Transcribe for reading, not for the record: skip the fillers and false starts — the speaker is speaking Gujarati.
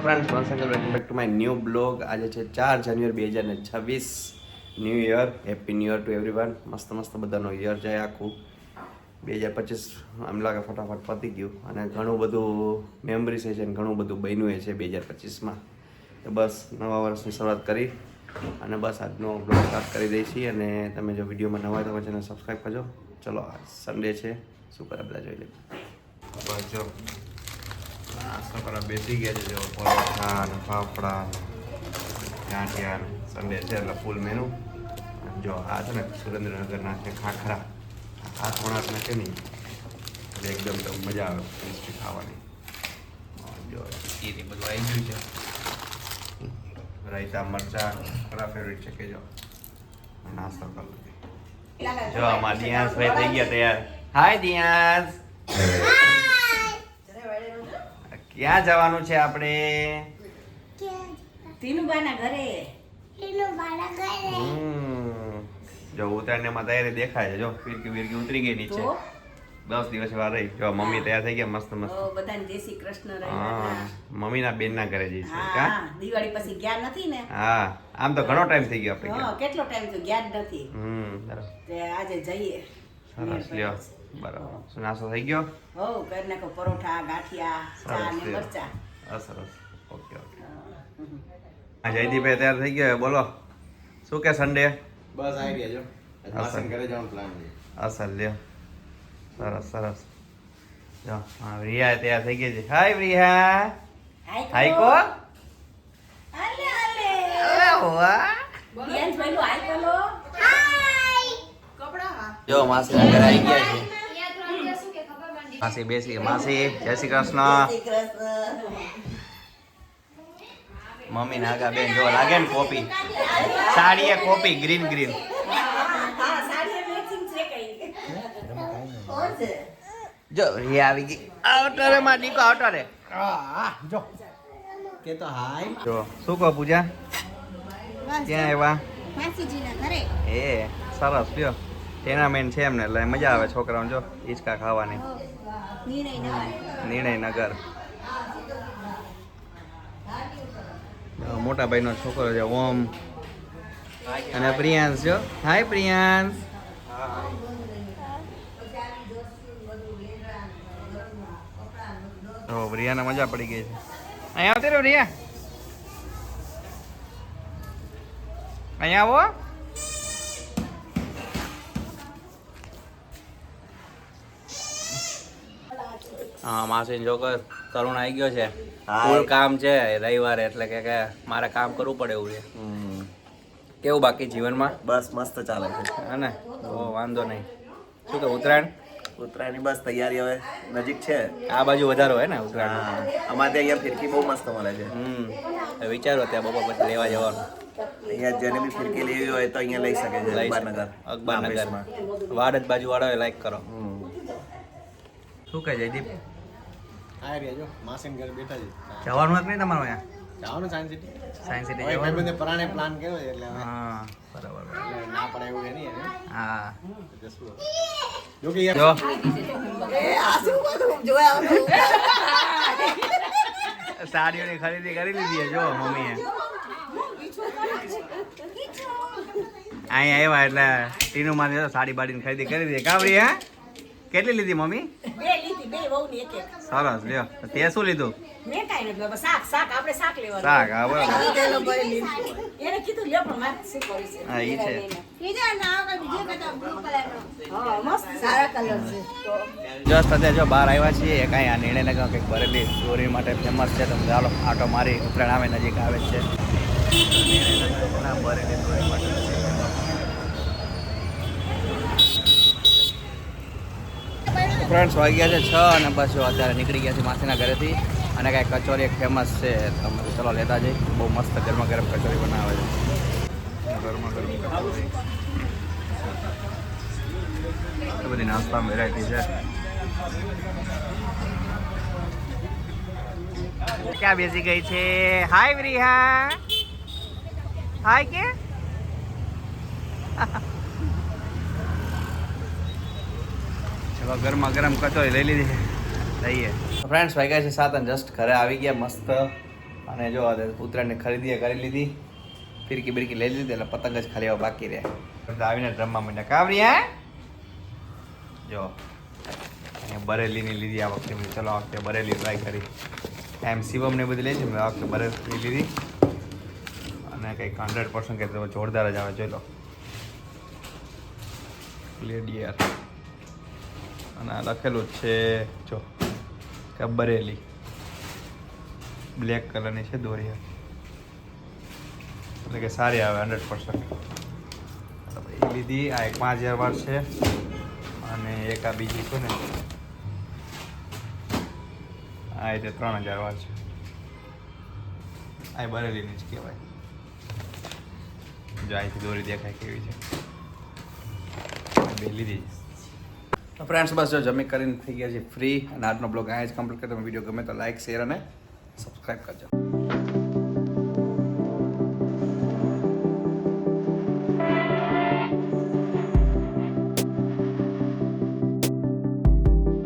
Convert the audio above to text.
Friends, once again welcome back to my new blog. આજે છે 4 January 2026. New year, happy new year to everyone. મસ્ત મસ્ત બધાનો યર જાય આખું 2025 આમ લાગે ફટાફટ પતી ગયું અને ઘણું બધું મેમરીઝ છે અને ઘણું બધું બન્યું છે 2025માં. તો બસ નવા વર્ષની શરૂઆત કરી અને બસ આજનો બ્લોગ સ્ટાર્ટ કરી દઈ છીએ. અને તમે જો વિડીયોમાં નવા હોય તો ચેનલ સબસ્ક્રાઈબ કરજો. ચલો આજ સન્ડે છે, શું કરે બધા જોઈ લે. બસ જો નાસ્તો કરવા બેસી ગયા છે. જો પરોઠા ને ફાફડા ગાંઠિયા. સન્ડે છે એટલે ફૂલ મેનુ. જો આ છે ને સુરેન્દ્રનગરના છે ખાખરા. હાથ વણાટ નાખે નહીં એટલે એકદમ તો મજા આવે ટેસ્ટી ખાવાની. જો એ બધું આવી ગયું છે. રાયતા મરચાં ખરા ફેવરેટ છે કે જો નાસ્તો કરી જો આમાં દિયાંશ ભાઈ થઈ ગયા તૈયાર. હાય દિયાંશ, ક્યાં જવાનું છે આપણે? ટીનુબાના ઘરે. જો ઉતરાયણમાં તૈયારી દેખાય છે. જો ફિરકી વિરકી ઉતરી ગઈ નીચે. 10 દિવસ વાર રહી. જો મમ્મી તૈયાર થઈ ગયા મસ્ત મસ્ત. બધાને જય શ્રી કૃષ્ણ. હા, મમ્મીના બેનના ઘરે જઈ છે. હા, દિવાળી પછી ગયા નથી ને. હા, આમ તો ઘણો ટાઈમ થઈ ગયો આપણે. હા, કેટલો ટાઈમ તો ગયા જ નથી. બરાબર. તે આજે જઈએ. સરસ લ્યો. બરાબર. શું નાસ્તો થઈ ગયો? હો, કરી નાખો પરોઠા, ગાંઠિયા, ચા ને મરચા. સરસ. Okay okay. આ જયદીપભાઈ તૈયાર થઈ ગયો. બોલો શું કે સન્ડે? બસ આવી રહ્યા જો. માસી ઘરે જવાનો પ્લાન છે. અસલ લ્યો. સરસ સરસ. જો હા, રિયા તૈયાર થઈ ગઈ છે. હાય રિયા. હાય કો. આલે આલે. અરે વાહ. બેન ભાઈલો હાય કરો. હાય. કપડા. જો માસી ઘરે આવી ગયા છે. માસી બેસી. માસી જય શ્રી કૃષ્ણ. જય શ્રી કૃષ્ણ. મમ્મી નાગા બેન જો લાગે ને કોપી. સાડી એ કોપી ગ્રીન ગ્રીન. હા, સાડી મેચિંગ છે કઈ. કોણ છે? જો રિયા આવી ગઈ. આવટરે માં દીકો આવટરે. જો કે તો હાય. જો શું કહો પૂજા? ક્યાં આવ્યા? માસીજીના ઘરે. એ સરસ લ્યો. ટેનામેન્ટ છે એમને એટલે મજા આવે છોકરાઓને. જો હિંચકા ખાવાની. નિર્ણયનગર. મોટા ભાઈનો છોકરો છે ઓમ અને પ્રિયાંશ. જો હાય પ્રિયાંશ. તો રિયાને મજા પડી ગઈ છે. અહીંયા આવતી રહ્યો રિયા. અહીંયા આવો. હા, માસી છોકર તરુણ આવી ગયો છે. ફૂલ કામ છે રવિવારે એટલે કે મારે કામ કરવું પડે એવું છે. કેવું બાકી જીવનમાં? બસ મસ્ત ચાલે છે. હે ને? તો વાંધો નહીં. શું કે ઉત્તરાયણ? ઉત્તરાયણની બસ તૈયારી હવે નજીક છે. આ બાજુ વધારો હોય ને ઉત્તરાયણ? અમારે ત્યાં અહીંયા ફિરકી બહુ મસ્ત મળે છે. વિચારો ત્યાં બપોર પછી લેવા જવાનું. અહીંયા જેને બી ફિરકી લેવી હોય તો અહીંયા લઈ શકે છે. અકબરનગરમાં વાડજ બાજુ વાળા લાઈક કરો. શું કહે જયદીપ? આવી રહ્યા જો માસીન ઘરે બેઠા છે. જવાનું હતું નહીં તમારું અહીંયા? જવાનું સાયન્સ સિટી. સાયન્સ સિટી હવે જવાનું? ભાઈબંધે પરાણે પ્લાન કર્યો છે એટલે હવે હા બરાબર. એટલે ના પડે એવું છે નહીં હવે. હા જશું. જો કે યાર જો એ આ શું બધું જોયા સાડીઓની ખરીદી કરી લીધી છે. જો મમ્મીએ અહીંયા આવ્યા એટલે ટીનું માં સાડી બાડીની ખરીદી કરી દીધી. કાવરી હે કેટલી લીધી મમ્મી? બે લીધી, બે વહુની એક એક. સરસ લ્યો. તે શું લીધું? મેં કાંઈ નથી બાબા, શાક આપણે શાક લેવાનું. શાક. હા બરાબર. એ લોકોએ લીધું. એને કીધું લ્યો પણ મારે શું કરવું છે? હા ઈ છે. હા, મસ્ત સારા કલર છે. તો જસ્ટ અત્યારે જો બહાર આવ્યા છીએ. કાંઈ આ નિર્ણયનગર કંઈક ભરેલી ચોરી માટે ફેમસ છે. તો ચાલો આટો મારી. ઉત્તરાયણ આવે નજીક આવે છે. નિર્ણયનગર ભરેલી ચોરી માટે ફ્રેન્ડ્સ વાગ્યા છે 6 અને બસ જો અત્યારે નીકળી ગયા છે માસીના ઘરેથી. અને કાંઈ કચોરી એક ફેમસ છે. તમે ચલો લેતા જઈ. બહુ મસ્ત ગરમા ગરમ કચોરી બનાવે છે. ગરમા ગરમ કચોરી. એ બધી નાસ્તામાં વેરાયટી છે. ક્યાં બેસી ગઈ છે? હાય વિરિહા. હાય કે ચલો ગરમા ગરમ કચોરી લઈ લીધી. લઈએ ફ્રેન્ડ્સ વાગ્યા છે 7 અને જસ્ટ ઘરે આવી ગયા. મસ્ત અને જો ઉત્તરાયણની ખરીદી કરી લીધી, ફિરકી બિરકી લઈ લીધી, એટલે પતંગ જ ખાલી હવે બાકી રહે. આવીને રમવા માંડ્યા કાવરી. હે જો અહીંયા બરેલીની લીધી આ વખતે. ચલો આ વખતે બરેલી ટ્રાય કરી. એમ શિવમને બધી લે છે, મેં આ વખતે બરેલી લીધી અને કંઈક 100% કે તો જોરદાર જ આવે. જોઈ લો લેડિયર અને આ લખેલું જ છે જો કે બરેલી, બ્લેક કલરની છે દોરી, એટલે કે સારી આવે 100%. એ લીધી. આ એક 5000 વાર છે અને એક આ બીજી છે ને આ રીતે 3000 વાર છે. આ બરેલીની જ કહેવાય. જો અહીંથી દોરી દેખાય કેવી છે. બે લીધી. તો ફ્રેન્ડ્સ બસ જો જમી કરીને થઈ ગયા છે ફ્રી, અને આજનો બ્લોગ અહીંયા જ કમ્પ્લીટ કરતો. વિડીયો ગમે તો લાઈક, શેર અને સબસ્ક્રાઈબ કરજો.